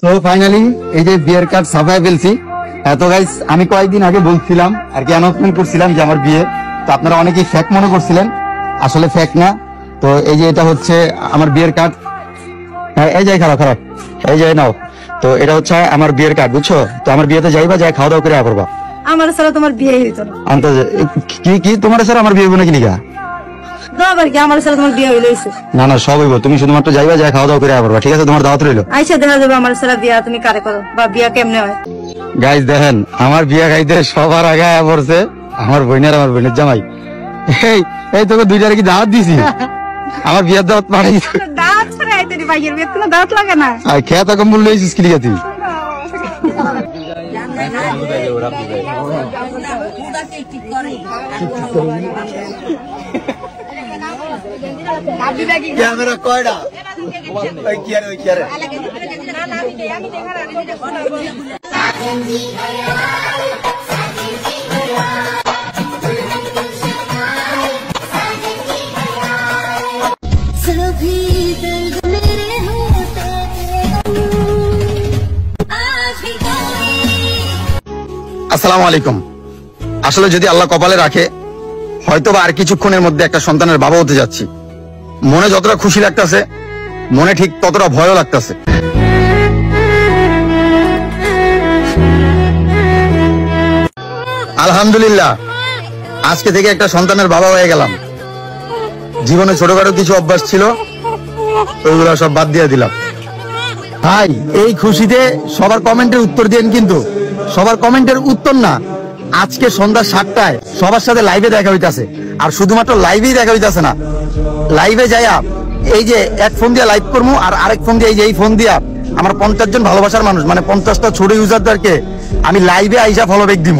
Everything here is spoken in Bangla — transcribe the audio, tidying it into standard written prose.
তো ফাইনালি এই যে বিয়ের কার্ড ছাপায় ফেলছি। তো গাইস আমি কয়েকদিন আগে বলছিলাম আর কি, অ্যানাউন্সমেন্ট করছিলাম যে আমার বিয়ে, তো আপনারা অনেকেই ফেক মনে করছিলেন, আসলে ফেক না। তো এই যে এটা হচ্ছে আমার বিয়ের কার্ড, এই যে খারাপ খারাপ, এই যে নাও। তো এটা হচ্ছে আমার বিয়ের কার্ড, বুঝছো? তো আমার বিয়েতে যাইবা, যাই খাওয়া দাওয়া করে করবা। আমার সারা তোমার বিয়ে হইতো না। কি কি তোমার স্যার আমার বিয়ে হইব নাকি লিখা? আমার সাথে তোমার বিয়ে হইছে। না না, সব হইব, তুমি শুধুমাত্র যাইবা, যাই খাওয়া দাওয়া করে করবা, ঠিক আছে? তোমার দাওয়াত রইলো। আইসা দেখা যাবে আমার সাথে বিয়া তুমি কারে করো বা বিয়া কেমনে হয়। গাইস দেখেন, আমার বিয়া খাইতে সবার আগে আয়া পড়ছে আমার বোনের, আমার বোনের জামাই। এই এই তোকে দুইটার কি দাওয়াত দিছি? আমার বিয়ার দাওয়াত পাঠাইছি। দাঁত ছাড়া আইতে দি ভাইয়ের বিয়ে কোনো দাঁত লাগে না। আর খেয়া তো কম বললে কি লিখা তুই? ক্যামেরা কয়টা? ওই কি আরে, ওই কি আরে। আসসালামু আলাইকুম। আসলে যদি আল্লাহ কপালে রাখে, হয়তো বা আর কিছুক্ষণের মধ্যে একটা সন্তানের বাবা হতে যাচ্ছি। মনে যতটা খুশি লাগতেছে, মনে ঠিক ততটা ভয়ও লাগতেছে। আলহামদুলিল্লাহ, আজকে থেকে একটা সন্তানের বাবা হয়ে গেলাম। জীবনে ছোটখাটো কিছু অভ্যাস ছিল, ওইগুলো সব বাদ দিয়ে দিলাম। ভাই, এই খুশিতে সবার কমেন্টের উত্তর দিন, কিন্তু সবার কমেন্টের উত্তর না, আজকে সন্ধ্যা 7টায় সবার সাথে লাইভে দেখা হইতাছে। আর শুধুমাত্র লাইভেই দেখা হইতাছে না, লাইভে যাইয়া এই যে এক ফোন দিয়া লাইভ করবো, আর আরেক ফোন দিয়ে এই ফোন দিয়া আমার 50 জন ভালোবাসার মানুষ, মানে 50টা ছোট ইউজারদেরকে আমি লাইভে আইসা ফলো ব্যাক দিব।